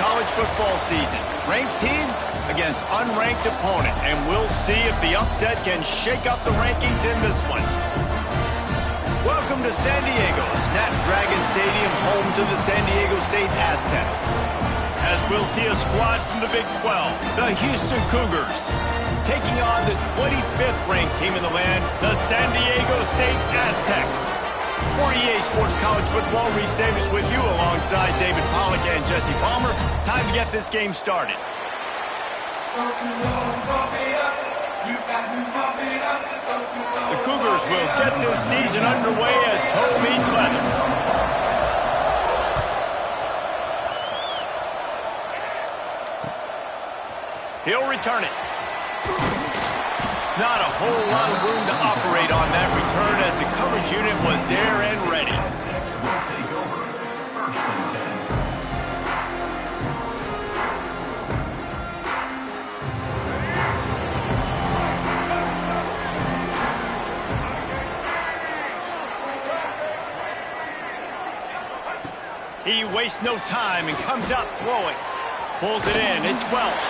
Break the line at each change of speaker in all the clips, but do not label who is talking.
college football season. Ranked team against unranked opponent, and we'll see if the upset can shake up the rankings in this one. Welcome to San Diego, Snapdragon Stadium, home to the San Diego State Aztecs. As we'll see a squad from the Big 12, the Houston Cougars, taking on the 25th ranked team in the land, the San Diego State Aztecs. For EA Sports College Football, Reese Davis with you alongside David Pollack and Jesse Palmer. Time to get this game started. The Cougars will get this season underway as toe meets leather. He'll return it. Not a whole lot of room to operate on that return as the coverage unit was there and ready. He wastes no time and comes out throwing. Pulls it in. It's Welsh.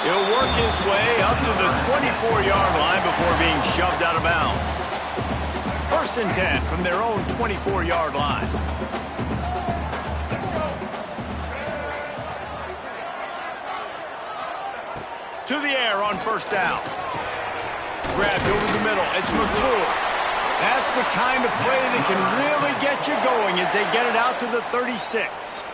He'll work his way up to the 24-yard line before being shoved out of bounds. 1st and 10 from their own 24-yard line. To the air on 1st down. Grabbed over the middle. It's McClure. That's the kind of play that can really get you going as they get it out to the 36.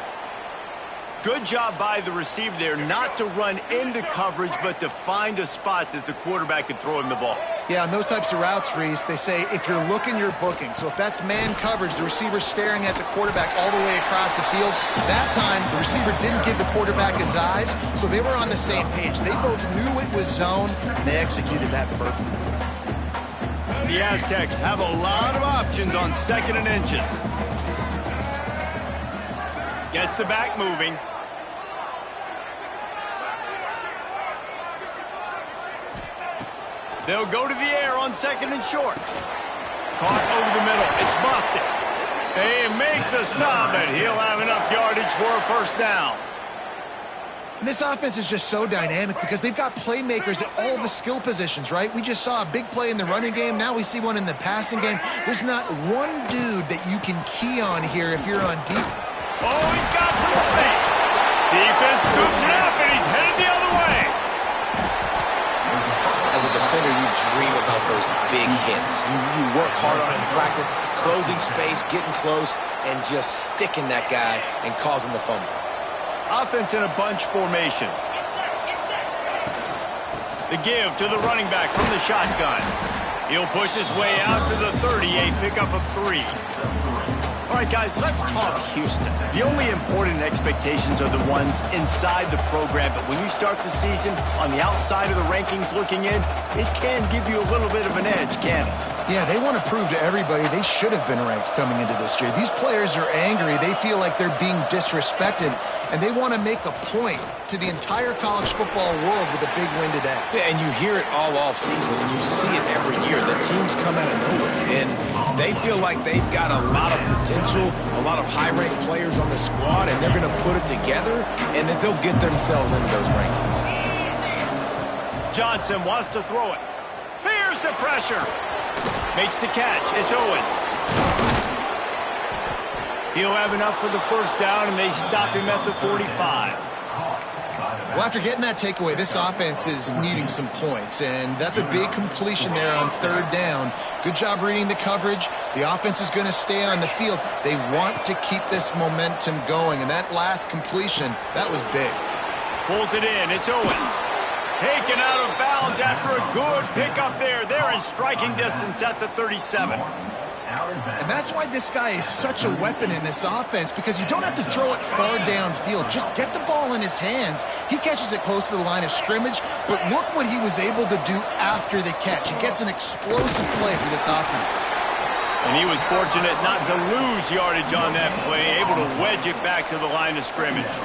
Good job by the receiver there not to run into coverage, but to find a spot that the quarterback can throw him the ball.
Yeah, on those types of routes, Reese, they say if you're looking, you're booking. So if that's man coverage, the receiver's staring at the quarterback all the way across the field. That time, the receiver didn't give the quarterback his eyes, so they were on the same page. They both knew it was zone, and they executed that perfectly.
The Aztecs have a lot of options on 2nd and inches. Gets the back moving. They'll go to the air on 2nd and short. Caught over the middle. It's busted. They make the stop, and he'll have enough yardage for a 1st down.
And this offense is just so dynamic because they've got playmakers at all the skill positions, right? We just saw a big play in the running game. Now we see one in the passing game. There's not one dude that you can key on here if you're on defense.
Oh, he's got some space. Defense scoops it up, and he's headed the other way.
As a defender, you dream about those big hits. You work hard on it in practice, closing space, getting close, and just sticking that guy and causing the fumble.
Offense in a bunch formation. The give to the running back from the shotgun. He'll push his way out to the 30, a pickup of 3. All right, guys, let's talk Houston. The only important expectations are the ones inside the program, but when you start the season on the outside of the rankings looking in, it can give you a little bit of an edge, can't it?
Yeah, they want to prove to everybody they should have been ranked coming into this year. These players are angry. They feel like they're being disrespected, and they want to make a point to the entire college football world with a big win today.
Yeah, and you hear it all season, and you see it every year. The teams come out of nowhere, and they feel like they've got a lot of potential, a lot of high-ranked players on the squad, and they're going to put it together, and then they'll get themselves into those rankings.
Johnson wants to throw it. Here's the pressure. Makes the catch. It's Owens. He'll have enough for the 1st down, and they stop him at the 45.
Well, after getting that takeaway, this offense is needing some points, and that's a big completion there on 3rd down. Good job reading the coverage. The offense is going to stay on the field. They want to keep this momentum going, and that last completion, that was big.
Pulls it in. It's Owens. Taken out of bounds after a good pickup there. They're in striking distance at the 37.
And that's why this guy is such a weapon in this offense, because you don't have to throw it far downfield. Just get the ball in his hands. He catches it close to the line of scrimmage, but look what he was able to do after the catch. He gets an explosive play for this offense.
And he was fortunate not to lose yardage on that play, able to wedge it back to the line of scrimmage.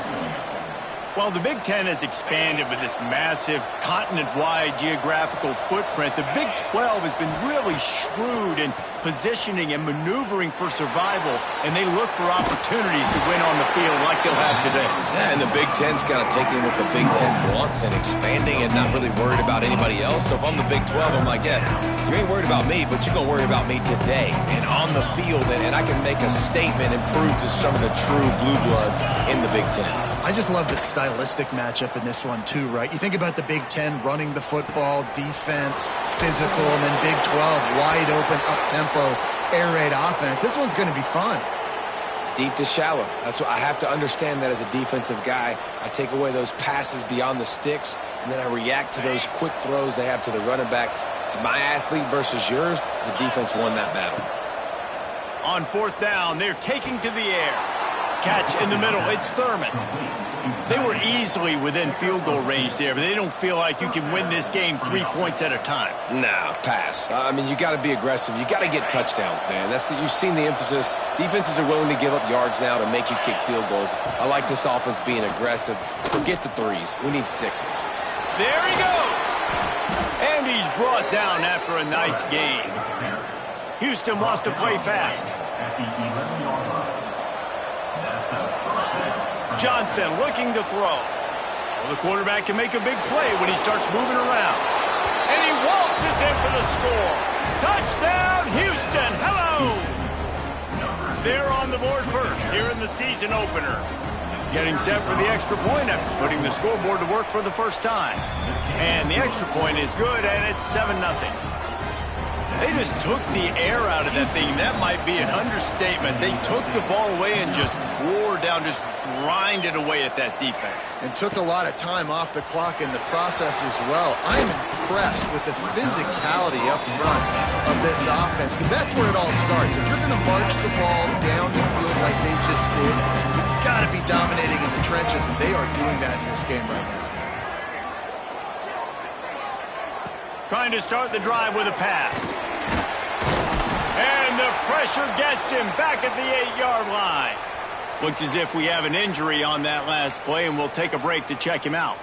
While the Big Ten has expanded with this massive continent-wide geographical footprint, the Big 12 has been really shrewd in positioning and maneuvering for survival, and they look for opportunities to win on the field like they'll have today.
Yeah, and the Big Ten's kind of taking what the Big Ten wants and expanding and not really worried about anybody else. So if I'm the Big 12, I'm like, yeah, you ain't worried about me, but you're going to worry about me today and on the field, and I can make a statement and prove to some of the true blue bloods in the Big Ten.
I just love the stylistic matchup in this one, too, right? You think about the Big Ten running the football, defense, physical, and then Big 12, wide open, up-tempo, air raid offense. This one's going to be fun.
Deep to shallow. That's what I have to understand that as a defensive guy. I take away those passes beyond the sticks, and then I react to those quick throws they have to the running back. It's my athlete versus yours. The defense won that battle.
On 4th down, they're taking to the air. Catch in the middle. It's Thurman. They were easily within field goal range there, but they don't feel like you can win this game 3 points at a time.
Nah, pass. I mean, you got to be aggressive. You got to get touchdowns, man. You've seen the emphasis. Defenses are willing to give up yards now to make you kick field goals. I like this offense being aggressive. Forget the threes. We need sixes.
There he goes. And he's brought down after a nice gain. Houston wants to play fast. Johnson looking to throw. Well, the quarterback can make a big play when he starts moving around. And he waltzes in for the score. Touchdown, Houston. Hello. They're on the board first here in the season opener. Getting set for the extra point after putting the scoreboard to work for the first time. And the extra point is good, and it's 7-0. They just took the air out of that thing. That might be an understatement. They took the ball away and just wore down, just grinded away at that defense.
And took a lot of time off the clock in the process as well. I'm impressed with the physicality up front of this offense, because that's where it all starts. If you're going to march the ball down the field like they just did, you've got to be dominating in the trenches, and they are doing that in this game right now.
Trying to start the drive with a pass. And the pressure gets him back at the 8-yard line. Looks as if we have an injury on that last play, and we'll take a break to check him out.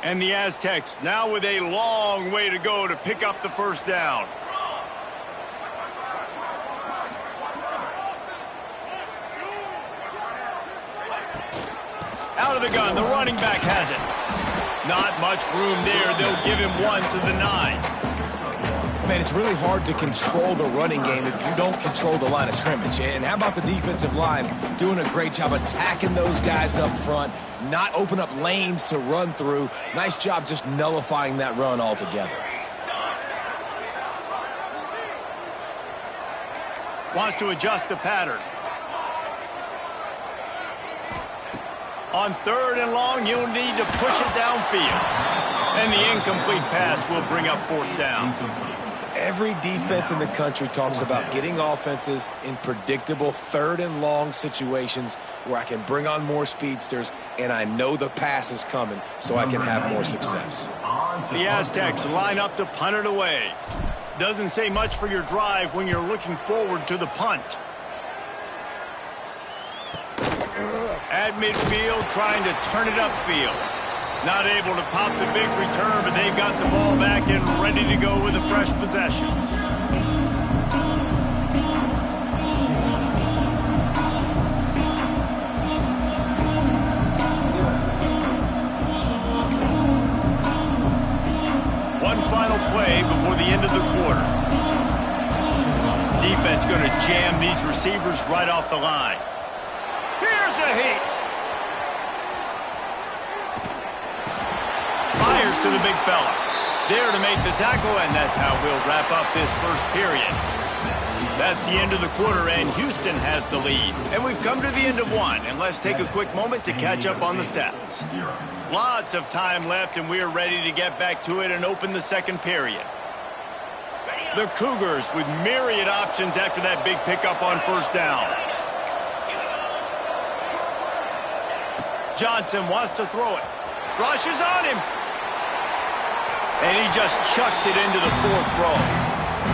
And the Aztecs now with a long way to go to pick up the first down. Out of the gun, the running back has it. Not much room there. They'll give him 1 to the 9.
Man, it's really hard to control the running game if you don't control the line of scrimmage. And how about the defensive line doing a great job attacking those guys up front, not open up lanes to run through. Nice job just nullifying that run altogether.
Wants to adjust the pattern. On 3rd and long, you'll need to push it downfield. And the incomplete pass will bring up 4th down.
Every defense in the country talks about getting offenses in predictable 3rd and long situations where I can bring on more speedsters and I know the pass is coming so I can have more success.
The Aztecs line up to punt it away. Doesn't say much for your drive when you're looking forward to the punt. At midfield, trying to turn it upfield. Not able to pop the big return, but they've got the ball back and ready to go with a fresh possession. One final play before the end of the quarter. Defense going to jam these receivers right off the line. Here's a heat. Fires to the big fella. There to make the tackle, and that's how we'll wrap up this first period. That's the end of the quarter, and Houston has the lead. And we've come to the end of one, and let's take a quick moment to catch up on the stats. Lots of time left, and we are ready to get back to it and open the second period. The Cougars with myriad options after that big pickup on first down. Johnson wants to throw it. Rush is on him. And he just chucks it into the 4th row.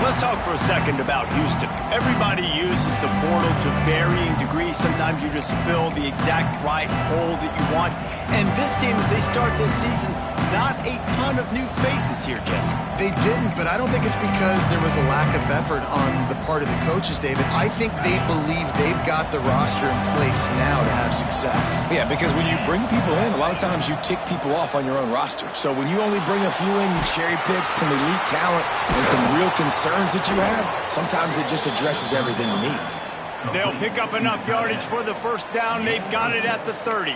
Let's talk for a second about Houston. Everybody uses the portal to varying degrees. Sometimes you just fill the exact right hole that you want. And this team, as they start this season, not a ton of new faces here, Jesse.
They didn't, but I don't think it's because there was a lack of effort on the part of the coaches, David. I think they believe they've got the roster in place now to have success.
Yeah, because when you bring people in, a lot of times you tick people off on your own roster. So when you only bring a few in, you cherry pick some elite talent and some real concerns that you have, sometimes it just addresses everything you need.
They'll pick up enough yardage for the first down. They've got it at the 30.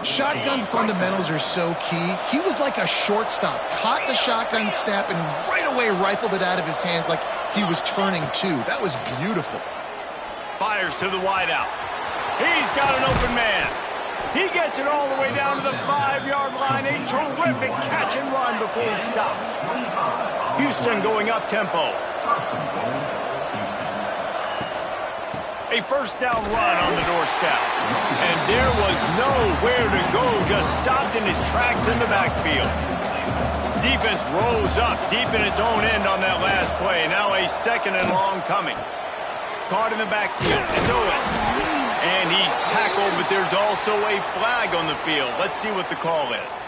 Shotgun fundamentals are so key. He was like a shortstop, caught the shotgun snap and right away rifled it out of his hands like he was turning two. That was beautiful.
Fires to the wideout. He's got an open man. He gets it all the way down to the 5-yard line. A terrific catch and run before he stops. Houston going up tempo. A first down run on the doorstep. And there was nowhere to go, just stopped in his tracks in the backfield. Defense rose up deep in its own end on that last play. Now a second and long coming. Caught in the backfield. It's Owens. And he's tackled, but there's also a flag on the field. Let's see what the call is.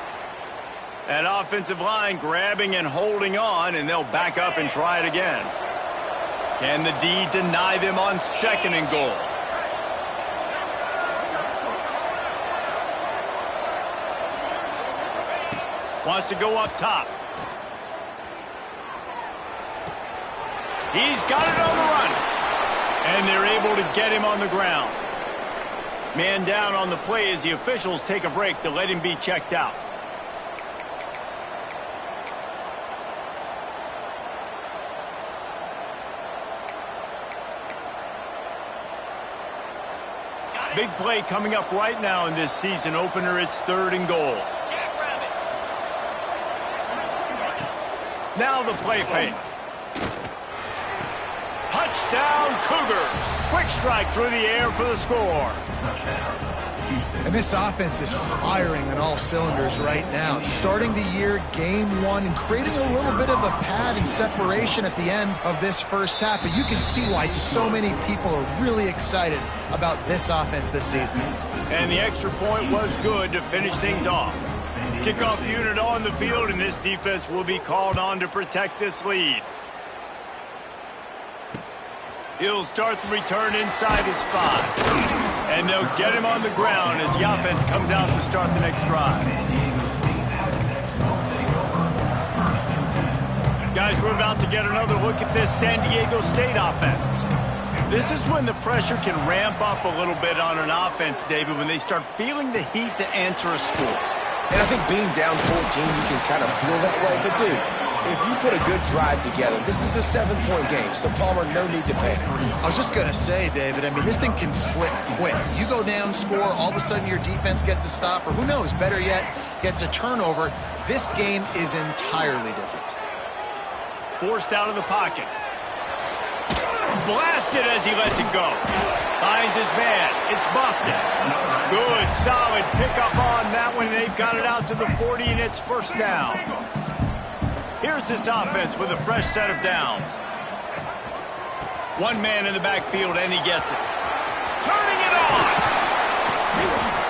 An offensive line grabbing and holding on, and they'll back up and try it again. Can the D deny them on second and goal? Wants to go up top. He's got it on the run. And they're able to get him on the ground. Man down on the play as the officials take a break to let him be checked out. Big play coming up right now in this season opener. It's third and goal. Now the play fake. Touchdown Cougars. Quick strike through the air for the score.
And this offense is firing on all cylinders right now. Starting the year, game one, and creating a little bit of a pad and separation at the end of this first half. But you can see why so many people are really excited about this offense this season.
And the extra point was good to finish things off. Kickoff unit on the field, and this defense will be called on to protect this lead. He'll start the return inside his 5. And they'll get him on the ground as the offense comes out to start the next drive. Guys, we're about to get another look at this San Diego State offense. This is when the pressure can ramp up a little bit on an offense, David, when they start feeling the heat to answer a score.
And I think being down 14, you can kind of feel that way. But, dude, if you put a good drive together, this is a 7-point game, so Palmer, no need to panic.
I was just going to say, David, I mean, this thing can flip quick. You go down, score, all of a sudden your defense gets a stop, or who knows, better yet, gets a turnover. This game is entirely different.
Forced out of the pocket. Blasted as he lets it go. Finds his man. It's busted. Good, solid pickup on that one. They've got it out to the 40, and it's first down. Here's this offense with a fresh set of downs. One man in the backfield, and he gets it. Turning it on.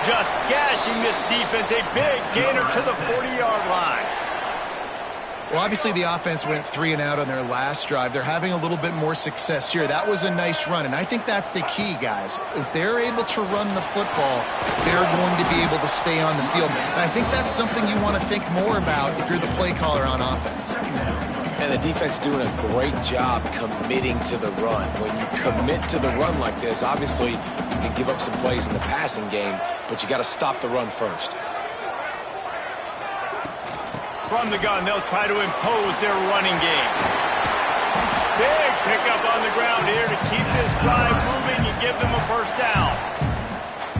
Just gashing this defense. A big gainer to the 40-yard line.
Well, obviously the offense went 3 and out on their last drive. They're having a little bit more success here. That was a nice run, and I think that's the key, guys. If they're able to run the football, they're going to be able to stay on the field. And I think that's something you want to think more about if you're the play caller on offense.
And the defense doing a great job committing to the run. When you commit to the run like this, obviously you can give up some plays in the passing game, but you got to stop the run first.
From the gun, they'll try to impose their running game. Big pickup on the ground here to keep this drive moving and give them a first down.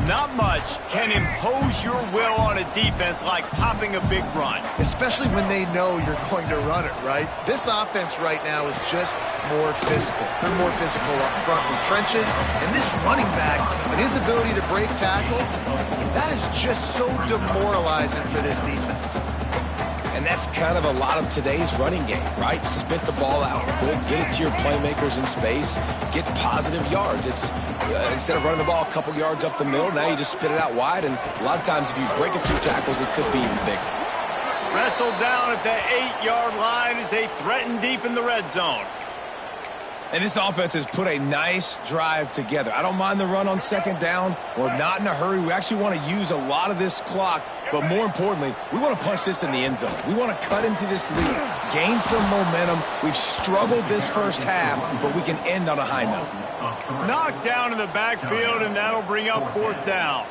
Not much can impose your will on a defense like popping a big run.
Especially when they know you're going to run it, right? This offense right now is just more physical. They're more physical up front in the trenches. And this running back and his ability to break tackles, that is just so demoralizing for this defense.
And that's kind of a lot of today's running game, right? Spit the ball out quick, get it to your playmakers in space, get positive yards. It's instead of running the ball a couple yards up the middle, now you just spit it out wide, and a lot of times if you break a few tackles, it could be even bigger.
Wrestled down at the 8-yard line as they threaten deep in the red zone.
And this offense has put a nice drive together. I don't mind the run on second down. We're not in a hurry. We actually want to use a lot of this clock, but more importantly, we want to punch this in the end zone. We want to cut into this lead, gain some momentum. We've struggled this first half, but we can end on a high note.
Knocked down in the backfield, and that'll bring up fourth down.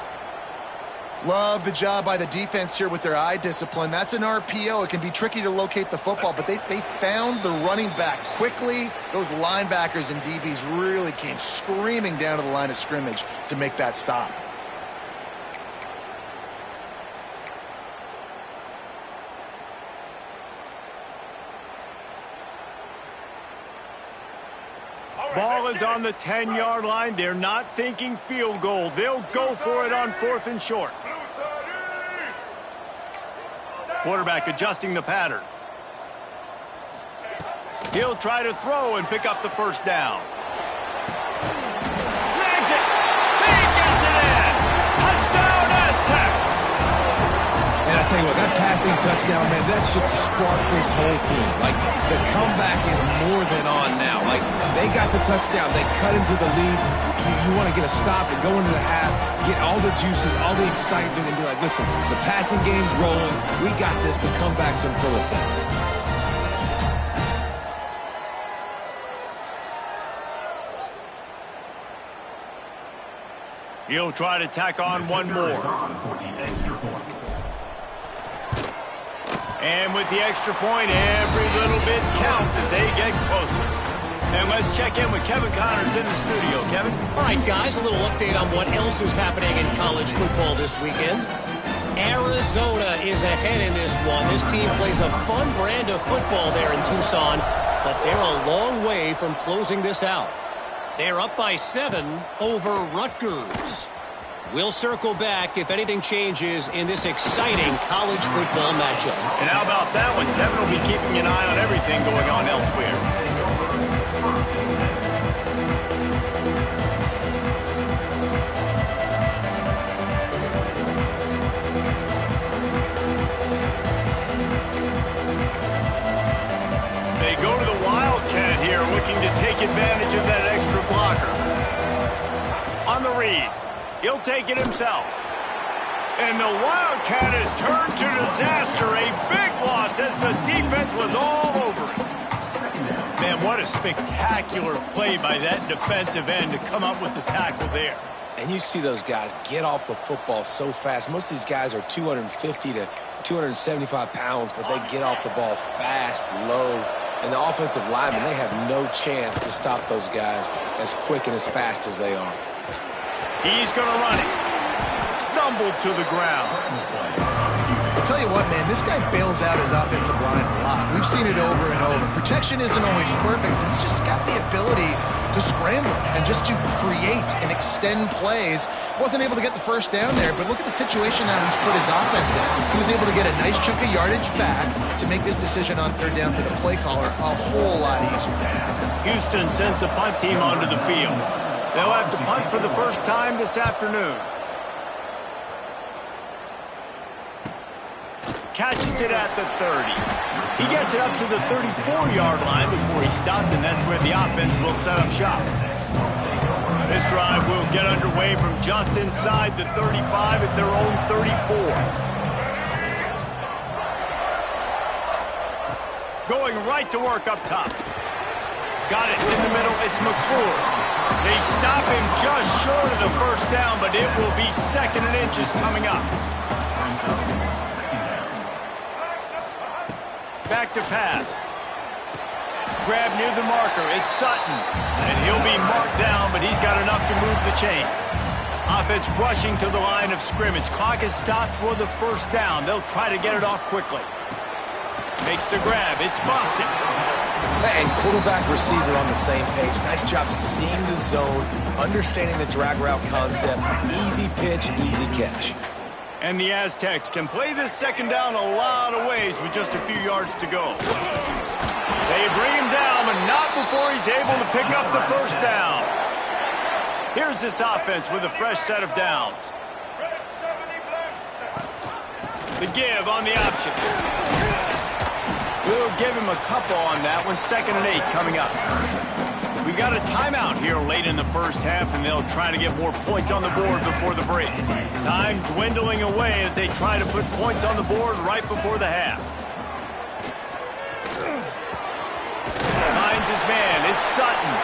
Love the job by the defense here with their eye discipline. That's an RPO. It can be tricky to locate the football, but they found the running back quickly. Those linebackers and DBs really came screaming down to the line of scrimmage to make that stop.
Ball is on the 10-yard line. They're not thinking field goal. They'll go for it on 4th and short. Quarterback adjusting the pattern. He'll try to throw and pick up the first down. Snags it. He gets it in. Touchdown, Aztecs.
And I tell you what, that passing touchdown, man, that should spark this whole team. Like, the comeback is more than on now. Like, they got the touchdown. They cut into the lead. You want to get a stop and go into the half, get all the juices, all the excitement, and be like, listen, the passing game's rolling. We got this. The comeback's in full effect.
He'll try to tack on one more. And with the extra point, every little bit counts as they get closer. And let's check in with Kevin Connors in the studio. Kevin?
All right, guys, a little update on what else is happening in college football this weekend. Arizona is ahead in this one. This team plays a fun brand of football there in Tucson, but they're a long way from closing this out. They're up by 7 over Rutgers. We'll circle back if anything changes in this exciting college football matchup.
And how about that one? Kevin will be keeping an eye on everything going on elsewhere. They go to the Wildcat here, looking to take advantage of that extra blocker. On the read. He'll take it himself. And the Wildcat has turned to disaster. A big loss as the defense was all over it. Man, what a spectacular play by that defensive end to come up with the tackle there.
And you see those guys get off the football so fast. Most of these guys are 250 to 275 pounds, but they get off the ball fast, low. And the offensive linemen, they have no chance to stop those guys as quick and as fast as they are.
He's going to run it. Stumbled to the ground.
I'll tell you what, man, this guy bails out his offensive line a lot. We've seen it over and over. Protection isn't always perfect, but he's just got the ability to scramble and just to create and extend plays. Wasn't able to get the first down there, but look at the situation now he's put his offense in. He was able to get a nice chunk of yardage back to make this decision on third down for the play caller a whole lot easier.
Houston sends the punt team onto the field. They'll have to punt for the first time this afternoon. Catches it at the 30. He gets it up to the 34-yard line before he stopped, and that's where the offense will set up shop. This drive will get underway from just inside the 35 at their own 34. Going right to work up top. Got it in the middle. It's McClure. They stop him just short of the first down, but it will be 2nd and inches coming up. Back to pass. Grab near the marker. It's Sutton. And he'll be marked down, but he's got enough to move the chains. Offense rushing to the line of scrimmage. Clock is stopped for the first down. They'll try to get it off quickly. Makes the grab. It's busted.
And quarterback receiver on the same page. Nice job seeing the zone, understanding the drag route concept. Easy pitch, easy catch.
And the Aztecs can play this second down a lot of ways with just a few yards to go. They bring him down, but not before he's able to pick up the first down. Here's this offense with a fresh set of downs. The give on the option. We'll give him a couple on that one. 2nd and 8 coming up. We've got a timeout here late in the first half, and they'll try to get more points on the board before the break. Time dwindling away as they try to put points on the board right before the half. Finds his man. It's Sutton.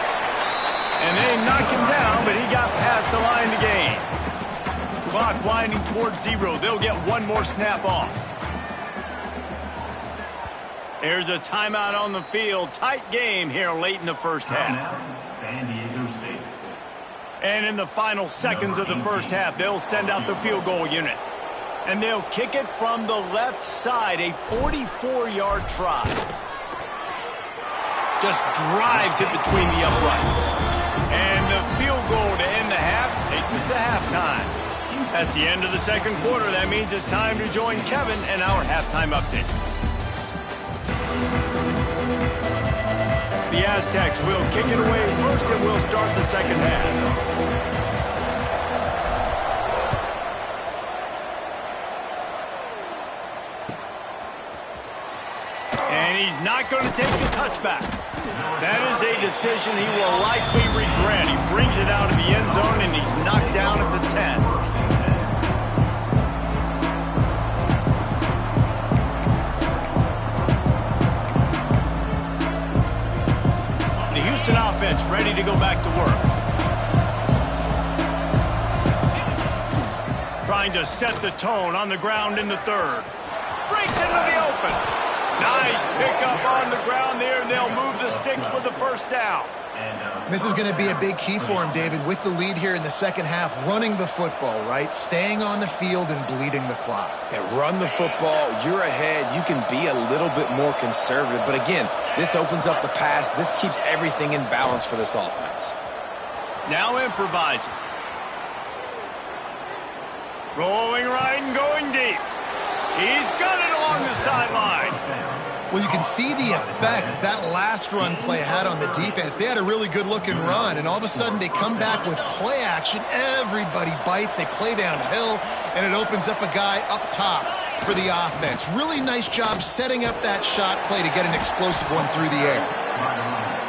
And they knock him down, but he got past the line to gain. Clock winding towards 0. They'll get one more snap off. There's a timeout on the field. Tight game here late in the first half.
San Diego State.
And in the final seconds of the first half, they'll send out the field goal unit. And they'll kick it from the left side, a 44-yard try. Just drives it between the uprights. And the field goal to end the half takes us to halftime. That's the end of the second quarter. That means it's time to join Kevin and our halftime update. The Aztecs will kick it away first, and we'll start the second half. And he's not going to take the touchback. That is a decision he will likely regret. He brings it out of the end zone, and he's knocked down at the 10. Offense ready to go back to work. Trying to set the tone on the ground in the third. Breaks into the open. Nice pickup on the ground there, and they'll move the sticks with the first down.
This is going to be a big key for him, David, with the lead here in the second half, running the football, right? Staying on the field and bleeding the clock.
Yeah, run the football. You're ahead. You can be a little bit more conservative. But again, this opens up the pass. This keeps everything in balance for this offense.
Now improvising. Rolling right and going deep. He's got it along the sideline.
Well, you can see the effect that last run play had on the defense. They had a really good-looking run, and all of a sudden they come back with play action. Everybody bites. They play downhill, and it opens up a guy up top for the offense. Really nice job setting up that shot play to get an explosive one through the air.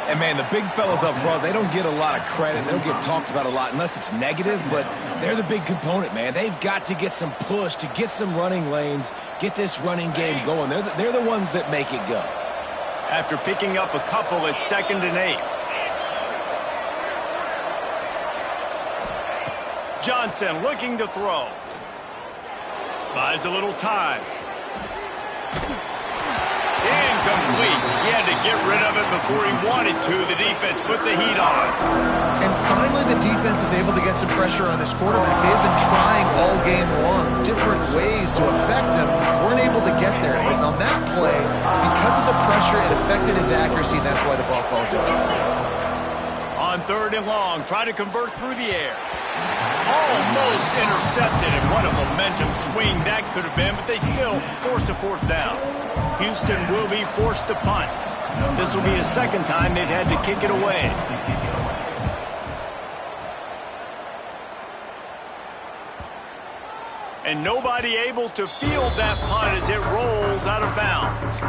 And, man, the big fellas up front, they don't get a lot of credit. They don't get talked about a lot unless it's negative, but they're the big component, man. They've got to get some push, to get some running lanes, get this running game going. They're the ones that make it go.
After picking up a couple, it's 2nd and 8. Johnson looking to throw. Buys a little time. Incomplete. He had to get rid of it before he wanted to. The defense put the heat on.
And finally, the defense is able to get some pressure on this quarterback. They've been trying all game long, different ways to affect him. Weren't able to get there. But on that play, because of the pressure, it affected his accuracy, and that's why the ball falls in.
On 3rd and long, try to convert through the air. Almost intercepted, and what a momentum swing that could have been, but they still force a 4th down. Houston will be forced to punt. This will be the second time they've had to kick it away. And nobody able to field that punt as it rolls out of bounds.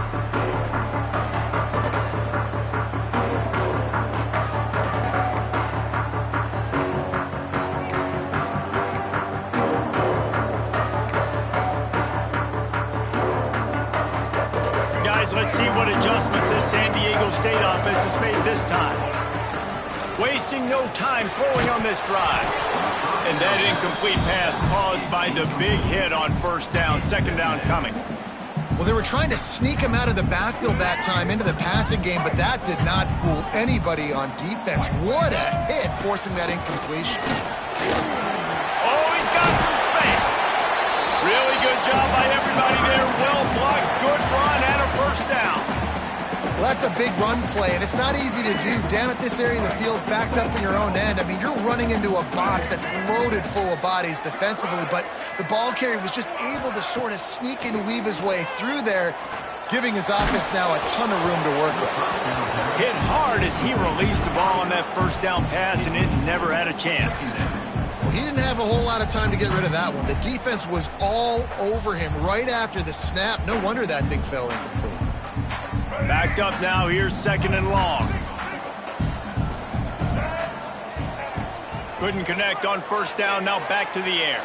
Let's see what adjustments this San Diego State offense has made this time. Wasting no time throwing on this drive. And that incomplete pass caused by the big hit on 1st down, 2nd down coming.
Well, they were trying to sneak him out of the backfield that time into the passing game, but that did not fool anybody on defense. What a hit, forcing that incompletion.
Oh, he's got some space. Really good job by everybody there. Well blocked, good run, and a 1st down.
Well, that's a big run play, and it's not easy to do down at this area of the field, backed up in your own end. I mean, you're running into a box that's loaded full of bodies defensively, but the ball carrier was just able to sort of sneak and weave his way through there, giving his offense now a ton of room to work with.
Hit hard as he released the ball on that first down pass, and it never had a chance.
Well, he didn't have a whole lot of time to get rid of that one. The defense was all over him right after the snap. No wonder that thing fell incomplete.
Backed up now, here's 2nd and long. Couldn't connect on 1st down, now back to the air.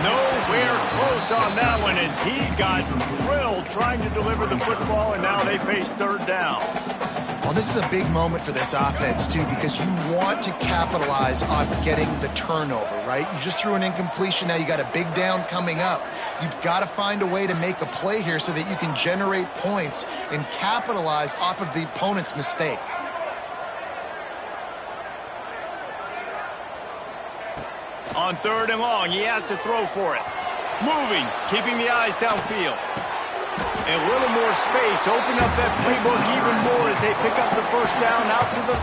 Nowhere close on that one as he got drilled trying to deliver the football, and now they face 3rd down.
Well, this is a big moment for this offense, too, because you want to capitalize on getting the turnover, right? You just threw an incompletion. Now you got a big down coming up. You've got to find a way to make a play here so that you can generate points and capitalize off of the opponent's mistake.
On 3rd and long, he has to throw for it. Moving, keeping the eyes downfield. A little more space, open up that playbook even more as they pick up the 1st down out to the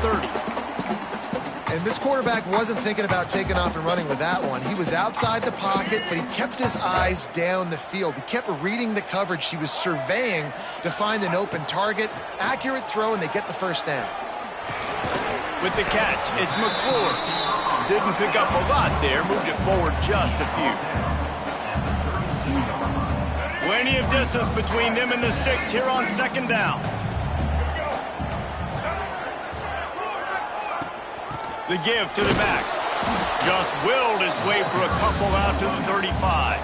30.
And this quarterback wasn't thinking about taking off and running with that one. He was outside the pocket, but he kept his eyes down the field. He kept reading the coverage. He was surveying to find an open target. Accurate throw, and they get the 1st down.
With the catch, it's McClure. Didn't pick up a lot there, moved it forward just a few. Plenty of distance between them and the sticks here on 2nd down. The give to the back. Just willed his way for a couple out to the 35.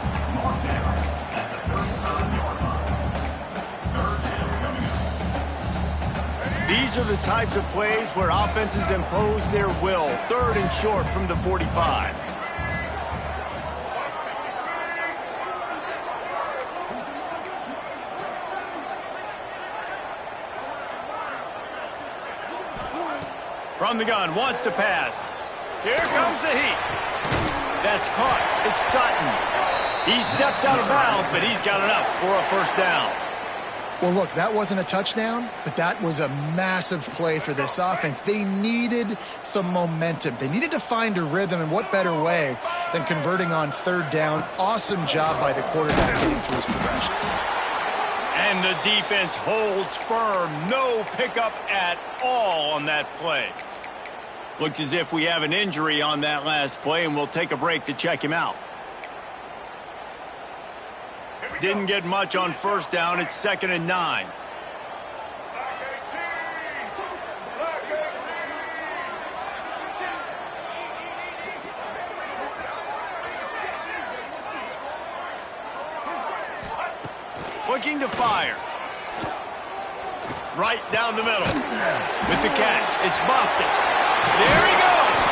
These are the types of plays where offenses impose their will. 3rd and short from the 45. From the gun, wants to pass. Here comes the heat. That's caught. It's Sutton. He steps out of bounds, but he's got enough for a 1st down.
Well, look, that wasn't a touchdown, but that was a massive play for this offense. They needed some momentum. They needed to find a rhythm, and what better way than converting on 3rd down. Awesome job by the quarterback getting through his progression.
And the defense holds firm. No pickup at all on that play. Looks as if we have an injury on that last play, and we'll take a break to check him out. Didn't get much on 1st down. It's 2nd and 9. Looking to fire. Right down the middle. With the catch, it's busted. There he goes.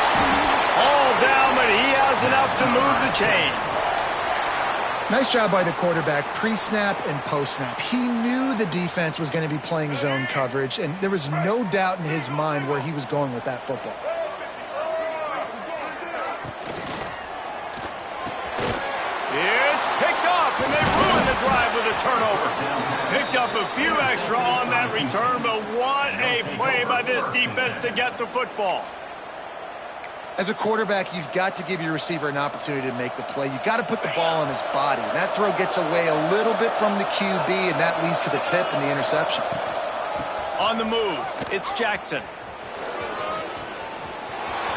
All down, but he has enough to move the chains.
Nice job by the quarterback, pre-snap and post-snap. He knew the defense was going to be playing zone coverage, and there was no doubt in his mind where he was going with that football.
It's picked off, and they ruin the drive with a turnover. Picked up a few extra on that return, but what a play by this defense to get the football.
As a quarterback, you've got to give your receiver an opportunity to make the play. You've got to put the ball on his body. And that throw gets away a little bit from the QB, and that leads to the tip and the interception.
On the move, it's Jackson.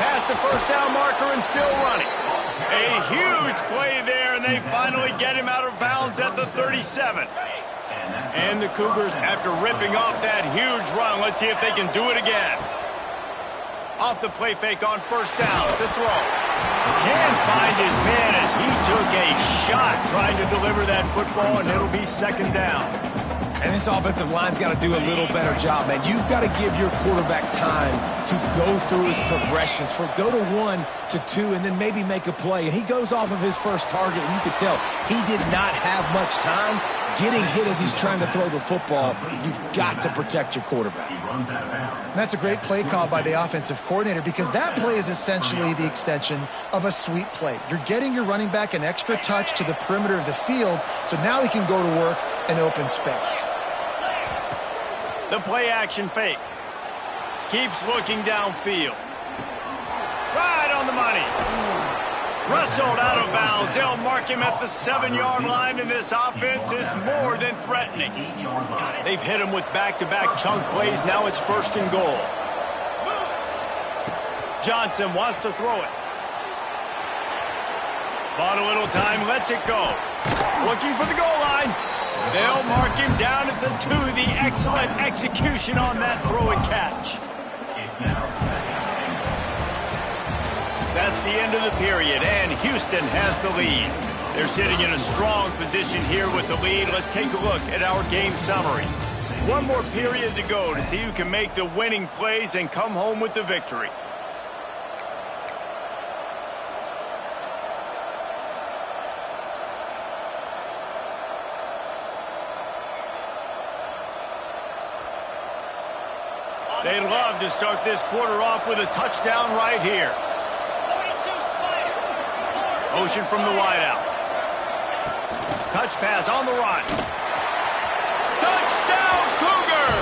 Past the 1st down marker and still running. A huge play there, and they finally get him out of bounds at the 37. And the Cougars, after ripping off that huge run, let's see if they can do it again. Off the play fake on 1st down. The throw. Can't find his man as he took a shot trying to deliver that football, and it'll be 2nd down.
And this offensive line's got to do a little better job, man. You've got to give your quarterback time to go through his progressions. Go to 1 to 2 and then maybe make a play. And he goes off of his first target, and you can tell he did not have much time getting hit as he's trying to throw the football. You've got to protect your quarterback.
That's a great play call by the offensive coordinator, because that play is essentially the extension of a sweep play. You're getting your running back an extra touch to the perimeter of the field, so now he can go to work in open space.
The play action fake. Keeps looking downfield. Right on the money. Wrestled out of bounds. They'll mark him at the 7-yard line, and this offense is more than threatening. They've hit him with back-to-back chunk plays. Now it's 1st and goal. Johnson wants to throw it. Bought a little time, lets it go. Looking for the goal line. They'll mark him down at the 2. The excellent execution on that throw and catch. That's the end of the period, and Houston has the lead. They're sitting in a strong position here with the lead. Let's take a look at our game summary. One more period to go to see who can make the winning plays and come home with the victory. They'd love to start this quarter off with a touchdown right here. Motion from the wideout. Touch pass on the run. Touchdown, Cougar!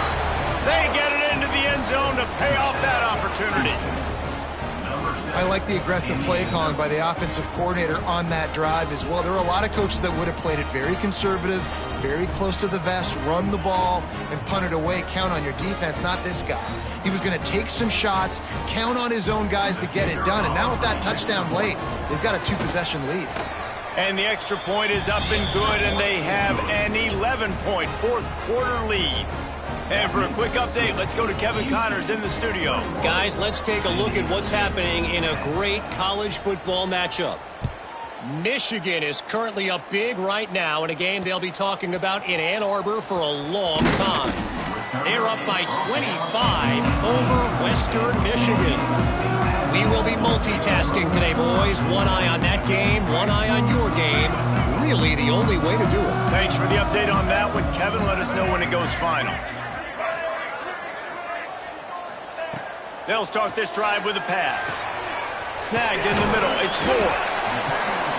They get it into the end zone to pay off that opportunity.
I like the aggressive play calling by the offensive coordinator on that drive as well. There were a lot of coaches that would have played it very conservative, very close to the vest, run the ball, and punt it away. Count on your defense, not this guy. He was going to take some shots, count on his own guys to get it done. And now with that touchdown late, they've got a 2-possession lead.
And the extra point is up and good, and they have an 11-point fourth-quarter lead. And for a quick update, let's go to Kevin Connors in the studio.
Guys, let's take a look at what's happening in a great college football matchup. Michigan is currently up big right now in a game they'll be talking about in Ann Arbor for a long time. They're up by 25 over Western Michigan. We will be multitasking today, boys. One eye on that game, one eye on your game. Really the only way to do it.
Thanks for the update on that one, Kevin. Let us know when it goes final. They'll start this drive with a pass. Snagged in the middle. It's 4.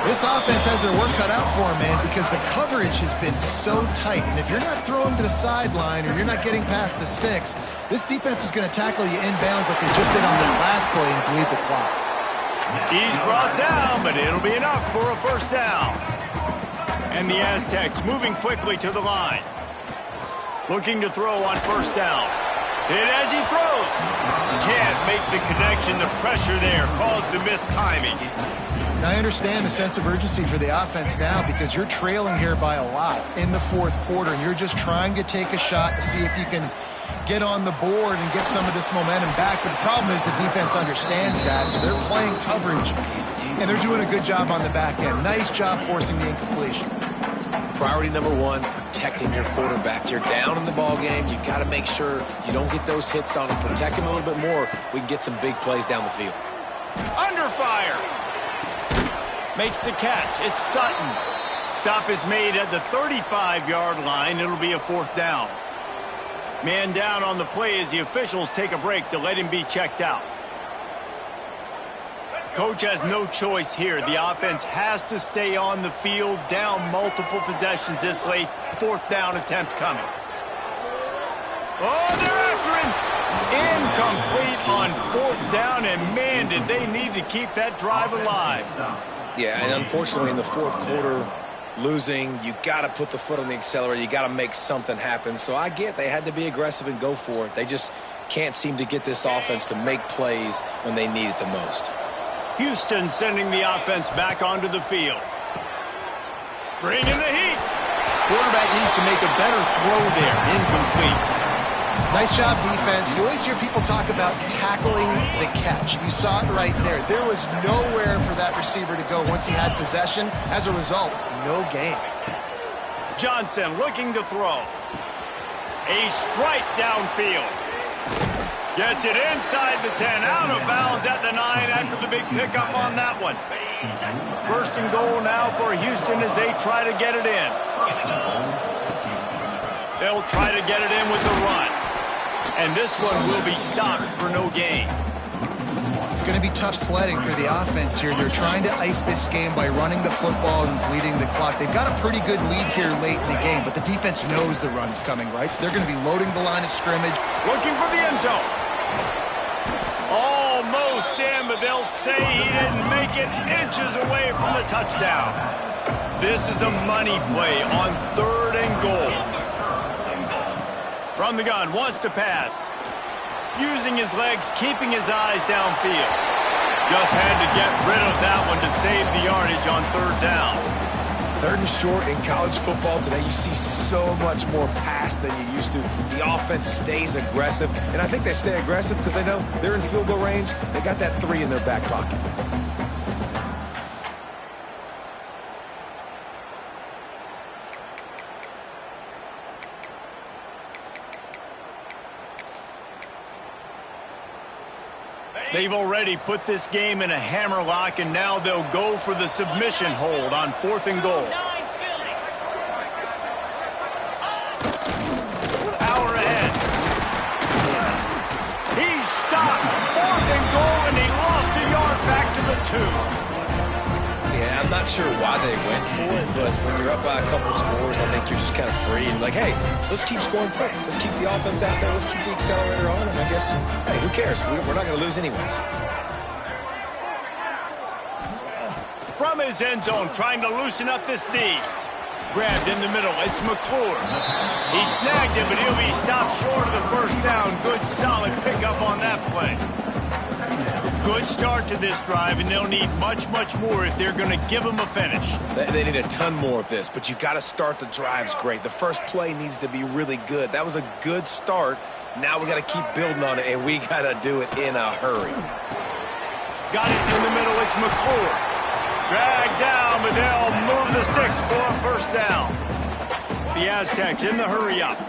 This offense has their work cut out for them, man, because the coverage has been so tight. And if you're not throwing to the sideline or you're not getting past the sticks, this defense is going to tackle you inbounds like they just did on the last play and bleed the clock.
He's brought down, but it'll be enough for a 1st down. And the Aztecs moving quickly to the line. Looking to throw on 1st down. Hit as he throws. Can't make the connection. The pressure there caused the missed timing.
Now, I understand the sense of urgency for the offense now because you're trailing here by a lot in the 4th quarter, and you're just trying to take a shot to see if you can get on the board and get some of this momentum back. But the problem is the defense understands that, so they're playing coverage, and they're doing a good job on the back end. Nice job forcing the incompletion.
Priority number 1, protecting your quarterback. You're down in the ball game. You've got to make sure you don't get those hits on him. Protect him a little bit more. We can get some big plays down the field.
Under fire. Makes the catch. It's Sutton. Stop is made at the 35-yard line. It'll be a 4th down. Man down on the play as the officials take a break to let him be checked out. Coach has no choice here. The offense has to stay on the field, down multiple possessions this late. 4th down attempt coming. Oh, they're after him. Incomplete on 4th down, and man, did they need to keep that drive alive.
Yeah, and unfortunately in the 4th quarter, losing, you got to put the foot on the accelerator. You got to make something happen. So I get they had to be aggressive and go for it. They just can't seem to get this offense to make plays when they need it the most.
Houston sending the offense back onto the field. Bringing the heat. Quarterback needs to make a better throw there. Incomplete.
Nice job, defense. You always hear people talk about tackling the catch. You saw it right there. There was nowhere for that receiver to go once he had possession. As a result, no gain.
Johnson looking to throw. A strike downfield. Gets it inside the 10, out of bounds at the 9 after the big pickup on that one. 1st and goal now for Houston as they try to get it in. They'll try to get it in with the run. And this one will be stopped for no gain.
it's going to be tough sledding for the offense here. They're trying to ice this game by running the football and bleeding the clock. They've got a pretty good lead here late in the game, but the defense knows the run's coming, right? So they're going to be loading the line of scrimmage.
Looking for the end zone. Almost in, but they'll say he didn't make it, inches away from the touchdown. This is a money play on 3rd and goal. From the gun, wants to pass. Using his legs, keeping his eyes downfield. Just had to get rid of that one to save the yardage on 3rd down.
3rd and short in college football today, you see so much more pass than you used to. The offense stays aggressive, and I think they stay aggressive because they know they're in field goal range. They got that 3 in their back pocket.
They've already put this game in a hammerlock, and now they'll go for the submission hold on 4th and goal. Power ahead. He's stopped. 4th and goal, and he lost a yard back to the 2.
Yeah, I'm not sure why they went for it, but when you're up by a couple scores, I think you're just kind of free and like, hey, let's keep scoring points. Let's keep the offense out there. Let's keep the accelerator on, and I guess, hey, who cares? We're not going to lose anyways.
From his end zone, trying to loosen up this D. Grabbed in the middle. It's McClure. He snagged it, but he'll be stopped short of the 1st down. Good, solid pickup on that play. Good start to this drive, and they'll need much, much more if they're going to give them a finish.
They need a ton more of this, but you got to start the drives great. The first play needs to be really good. That was a good start. Now we got to keep building on it, and we got to do it in a hurry.
Got it in the middle. It's McClure. Dragged down, but they'll move the sticks for a 1st down. The Aztecs in the hurry up.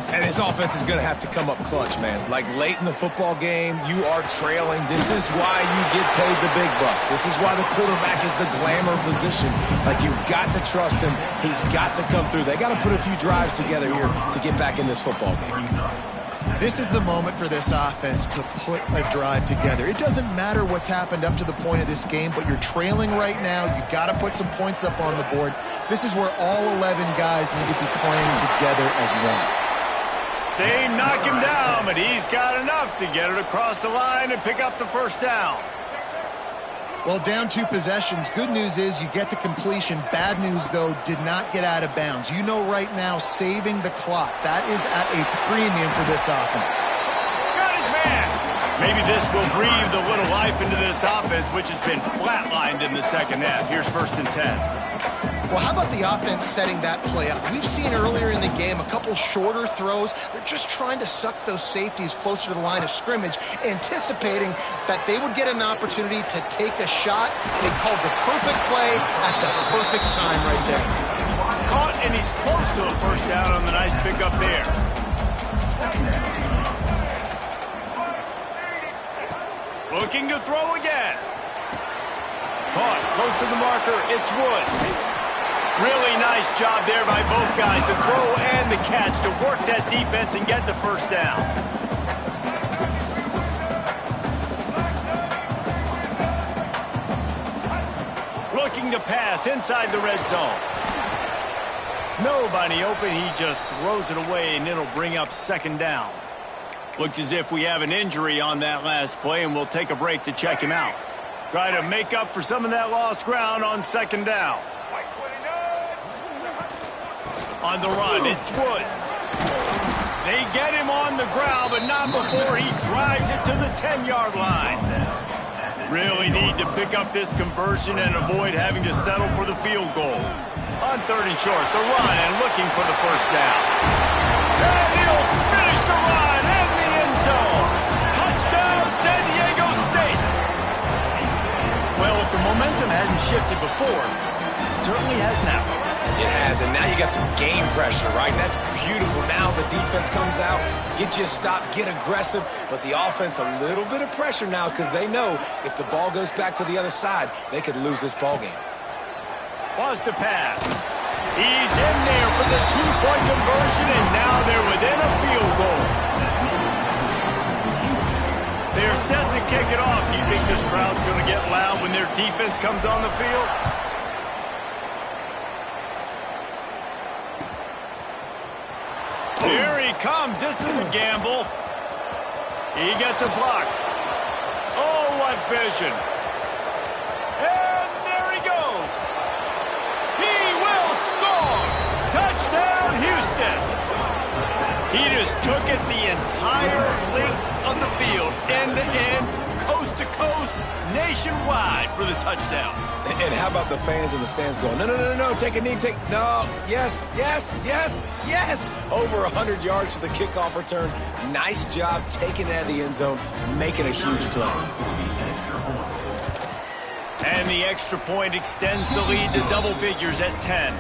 And his offense is going to have to come up clutch, man. Like late in the football game, you are trailing. This is why you get paid the big bucks. This is why the quarterback is the glamour position. Like, you've got to trust him. He's got to come through. They got to put a few drives together here to get back in this football game.
This is the moment for this offense to put a drive together. It doesn't matter what's happened up to the point of this game, but you're trailing right now. You've got to put some points up on the board. This is where all 11 guys need to be playing together as one.
They knock him down, but he's got enough to get it across the line and pick up the 1st down.
Well, down 2 possessions. Good news is you get the completion. Bad news, though, did not get out of bounds. You know right now, saving the clock. That is at a premium for this offense.
Got his man. Maybe this will breathe a little life into this offense, which has been flatlined in the 2nd half. Here's 1st and 10.
Well, how about the offense setting that play up? We've seen earlier in the game a couple shorter throws. They're just trying to suck those safeties closer to the line of scrimmage, anticipating that they would get an opportunity to take a shot. They called the perfect play at the perfect time right there.
Caught, and he's close to a 1st down on the nice pickup there. Looking to throw again. Caught, close to the marker. It's Woods. Really nice job there by both guys to throw and the catch to work that defense and get the 1st down. Looking to pass inside the red zone. Nobody open. He just throws it away, and it'll bring up 2nd down. Looks as if we have an injury on that last play, and we'll take a break to check him out. Try to make up for some of that lost ground on 2nd down. On the run, it's Woods. They get him on the ground, but not before he drives it to the 10-yard line. Really need to pick up this conversion and avoid having to settle for the field goal. On 3rd and short, the run and looking for the 1st down. And he'll finish the run in the end zone. Touchdown, San Diego State. Well, if the momentum hadn't shifted before, it certainly has now.
It has, and now you got some game pressure, right? That's beautiful. Now the defense comes out, get you a stop, get aggressive, but the offense a little bit of pressure now because they know if the ball goes back to the other side, they could lose this ball game.
Wants to pass. He's in there for the 2-point conversion, and now they're within a field goal. They're set to kick it off. Do you think this crowd's going to get loud when their defense comes on the field? Here he comes. This is a gamble. He gets a block. Oh, what vision. And there he goes. He will score. Touchdown, Houston. He just took it the entire length of the field, end to end, coast to coast, nationwide for the touchdown.
And how about the fans in the stands going, no, no, no, no, take a knee, no, yes, yes, yes, yes. Over 100 yards for the kickoff return. Nice job taking it out of the end zone, making a huge play.
And the extra point extends the lead to double figures at 10.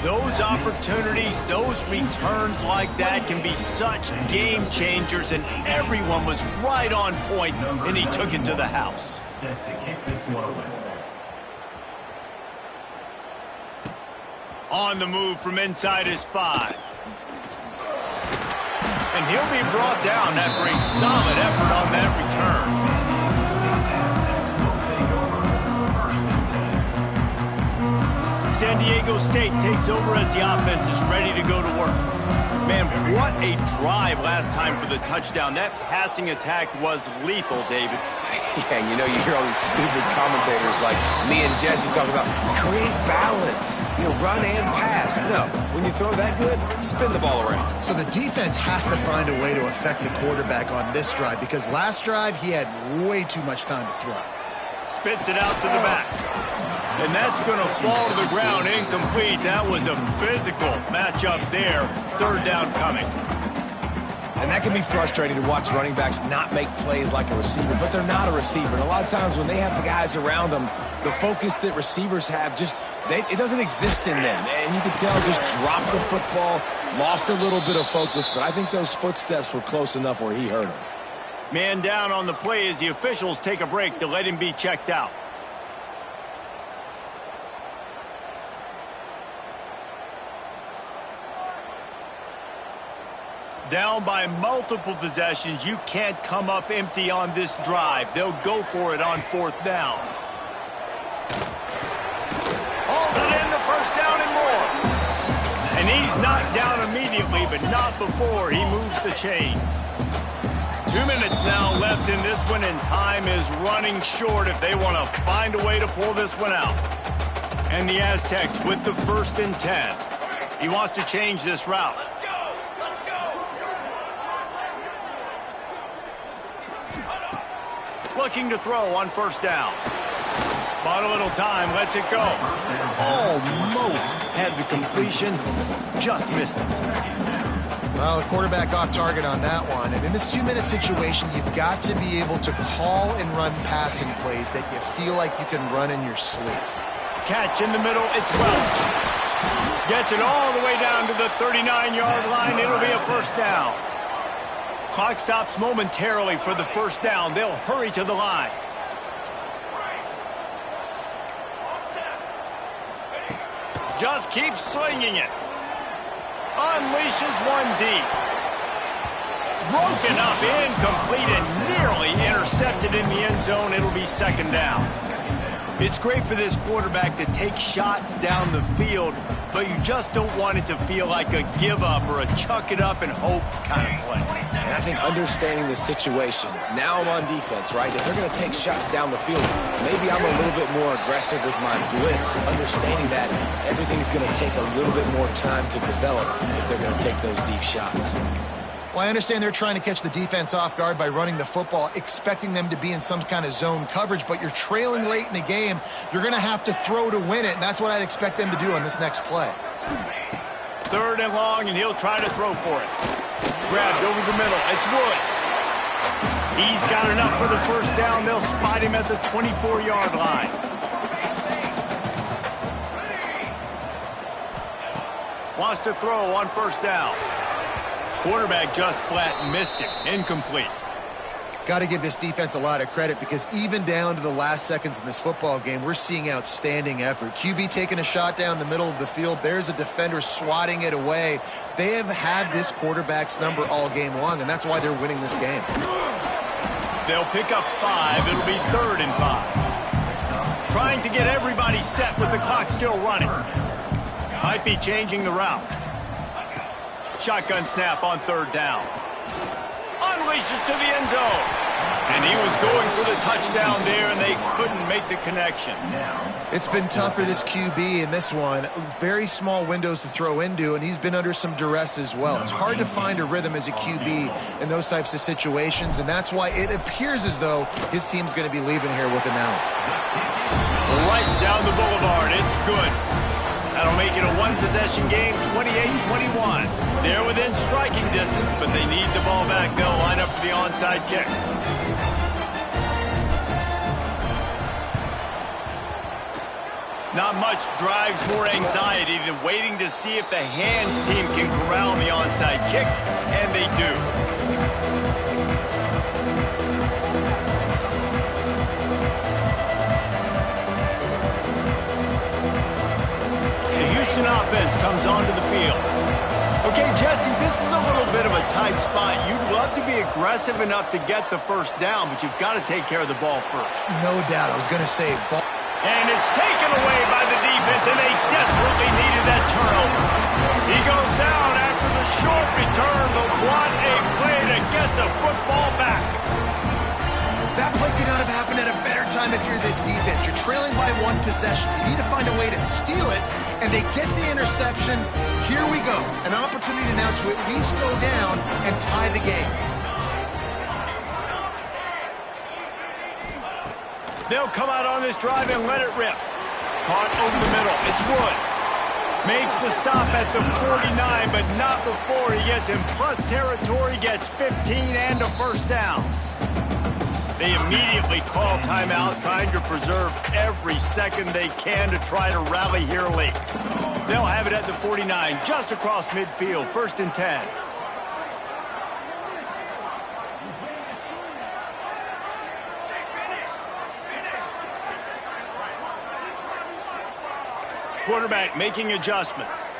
Those opportunities, those returns like that can be such game changers, and everyone was right on point, and he took it to the house.
Set to kick this one away.
On the move from inside his 5. And he'll be brought down after a solid effort on that return. San Diego State takes over as the offense is ready to go to work. Man, what a drive last time for the touchdown. That passing attack was lethal, David.
Yeah, and you know, you hear all these stupid commentators like me and Jesse talk about create balance, you know, run and pass. No, when you throw that good, spin the ball around.
So the defense has to find a way to affect the quarterback on this drive, because last drive he had way too much time to throw.
Spits it out to the back. And that's going to fall to the ground incomplete. That was a physical matchup there. Third down coming.
And that can be frustrating to watch running backs not make plays like a receiver, but they're not a receiver. And a lot of times when they have the guys around them, the focus that receivers have it doesn't exist in them. And you can tell just dropped the football, lost a little bit of focus, but I think those footsteps were close enough where he hurt him.
Man down on the play as the officials take a break to let him be checked out. Down by multiple possessions, you can't come up empty on this drive. They'll go for it on 4th down. Holds it in, the first down and more. And he's knocked down immediately, but not before he moves the chains. 2 minutes now left in this one, and time is running short if they want to find a way to pull this one out. And the Aztecs with the 1st and 10. He wants to change this route. Looking to throw on 1st down. Bought a little time, lets it go. Almost had the completion, just missed it.
Well, the quarterback off target on that one. And in this 2-minute situation, you've got to be able to call and run passing plays that you feel like you can run in your sleep.
Catch in the middle, it's Welch. Gets it all the way down to the 39-yard line. It'll be a 1st down. Clock stops momentarily for the 1st down. They'll hurry to the line. Just keeps slinging it. Unleashes one deep. Broken up, incomplete, and nearly intercepted in the end zone. It'll be 2nd down. It's great for this quarterback to take shots down the field, but you just don't want it to feel like a give up or a chuck it up and hope kind of play.
And I think understanding the situation, now I'm on defense, right? If they're going to take shots down the field, maybe I'm a little bit more aggressive with my blitz, understanding that everything's going to take a little bit more time to develop if they're going to take those deep shots.
Well, I understand they're trying to catch the defense off guard by running the football, expecting them to be in some kind of zone coverage, but you're trailing late in the game. You're going to have to throw to win it, and that's what I'd expect them to do on this next play.
3rd and long, and he'll try to throw for it. Grabbed over the middle. It's Woods. He's got enough for the 1st down. They'll spot him at the 24-yard line. Wants to throw on 1st down. Quarterback just flat missed him. Incomplete.
Got to give this defense a lot of credit because even down to the last seconds in this football game, we're seeing outstanding effort. QB taking a shot down the middle of the field. There's a defender swatting it away. They have had this quarterback's number all game long, and that's why they're winning this game.
They'll pick up 5. It'll be 3rd and 5. Trying to get everybody set with the clock still running. Might be changing the route. Shotgun snap on 3rd down. Unleashes to the end zone. And he was going for the touchdown there, and they couldn't make the connection.
It's been tough for this QB in this one. Very small windows to throw into, and he's been under some duress as well. It's hard to find a rhythm as a QB in those types of situations, and that's why it appears as though his team's going to be leaving here with him out.
Right down the boulevard. It's good. That'll make it a one-possession game, 28-21. They're within striking distance, but they need the ball back. They'll line up for the onside kick. Not much drives more anxiety than waiting to see if the hands team can corral the onside kick, and they do. Houston offense comes onto the field. Okay, Jesse, this is a little bit of a tight spot. You'd love to be aggressive enough to get the first down, but you've got to take care of the ball first.
No doubt. I was going to say ball.
And it's taken away by the defense, and they desperately needed that turnover. He goes down after the short return, but what a play to get the football back.
That play could not have happened at a better time if you're this defense. You're trailing by 1 possession. You need to find a way to steal it, and they get the interception. Here we go. An opportunity now to at least go down and tie the game.
They'll come out on this drive and let it rip. Caught over the middle. It's Woods. Makes the stop at the 49, but not before he gets in plus territory, gets 15 and a first down. They immediately call timeout, trying to preserve every second they can to try to rally here late. They'll have it at the 49, just across midfield, 1st and 10. Quarterback making adjustments.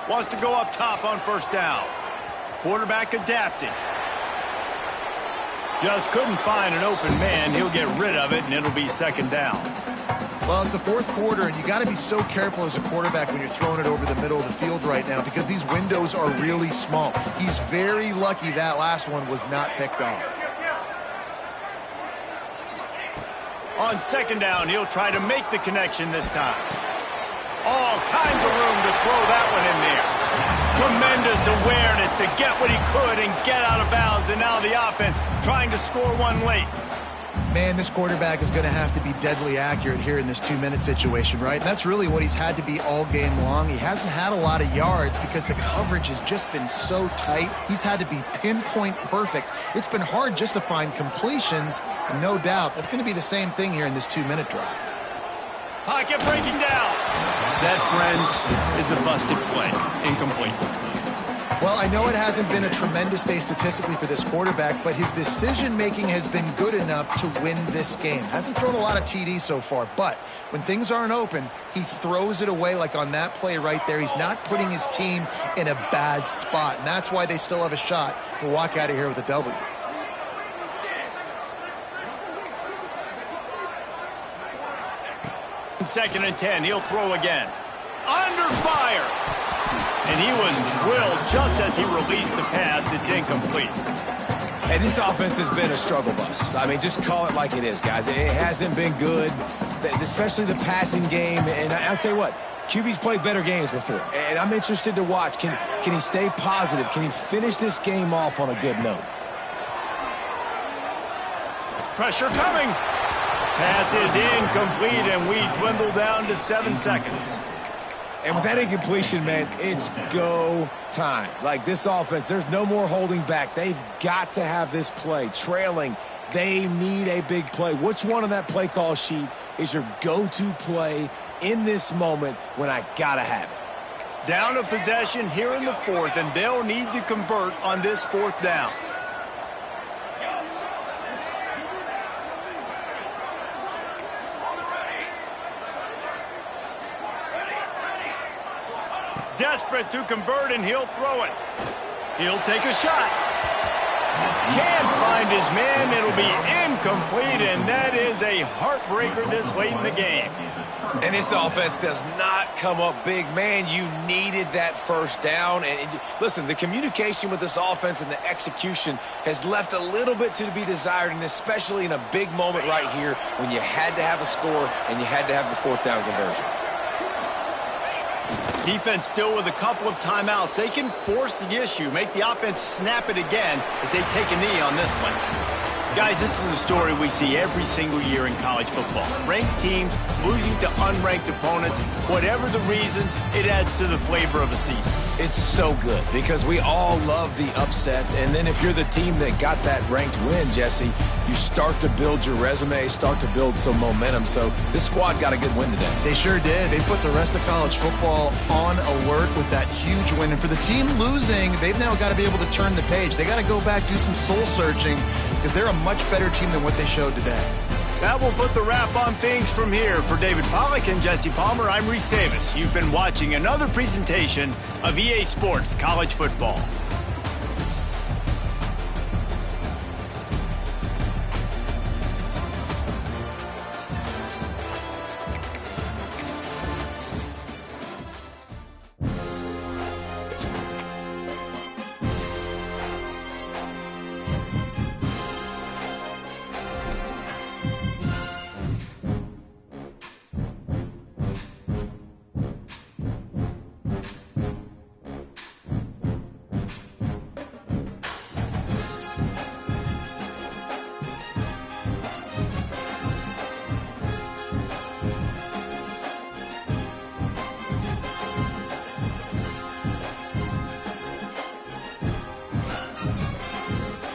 Wants to go up top on 1st down. Quarterback adapting. Just couldn't find an open man. He'll get rid of it, and it'll be 2nd down.
Well, it's the 4th quarter, and you got to be so careful as a quarterback when you're throwing it over the middle of the field right now because these windows are really small. He's very lucky that last one was not picked off.
On 2nd down, he'll try to make the connection this time. All kinds of room to throw that one in there. Tremendous awareness to get what he could and get out of bounds, and now the offense trying to score one late.
Man, this quarterback is going to have to be deadly accurate here in this 2-minute situation, right? And that's really what he's had to be all game long. He hasn't had a lot of yards because the coverage has just been so tight. He's had to be pinpoint perfect. It's been hard just to find completions, and no doubt that's going to be the same thing here in this 2-minute drive.
Pocket breaking down. That, friends, is a busted play. Incomplete.
Well, I know it hasn't been a tremendous day statistically for this quarterback, but his decision-making has been good enough to win this game. Hasn't thrown a lot of TDs so far, but when things aren't open, he throws it away like on that play right there. He's not putting his team in a bad spot, and that's why they still have a shot to walk out of here with a W.
Second and 10, he'll throw again. Under fire. And he was drilled just as he released the pass. It's incomplete.
Hey, this offense has been a struggle bus. I mean, just call it like it is, guys. It hasn't been good, especially the passing game. And I'll tell you what, QB's played better games before. And I'm interested to watch. Can he stay positive? Can he finish this game off on a good note?
Pressure coming. Pass is incomplete, and we dwindle down to 7 seconds.
And with that incompletion, man, it's go time. Like this offense, there's no more holding back. They've got to have this play. Trailing, they need a big play. Which one on that play call sheet is your go-to play in this moment when I gotta have it?
Down a possession here in the 4th, and they'll need to convert on this 4th down. Desperate to convert, and he'll throw it. He'll take a shot. Can't find his man. It'll be incomplete, and that is a heartbreaker this late in the game.
And this offense does not come up big. Man, you needed that first down. And listen, the communication with this offense and the execution has left a little bit to be desired, and especially in a big moment right here when you had to have a score and you had to have the fourth down conversion.
Defense still with a couple of timeouts. They can force the issue, make the offense snap it again as they take a knee on this one. Guys, this is a story we see every single year in college football. Ranked teams losing to unranked opponents. Whatever the reasons, it adds to the flavor of a season.
It's so good because we all love the upsets. And then if you're the team that got that ranked win, Jesse, you start to build your resume, start to build some momentum. So this squad got a good win today.
They sure did. They put the rest of college football on alert with that huge win. And for the team losing, they've now got to be able to turn the page. They got to go back, do some soul searching, because they're a much better team than what they showed today.
That will put the wrap on things from here. For David Pollack and Jesse Palmer, I'm Reese Davis. You've been watching another presentation of EA Sports College Football.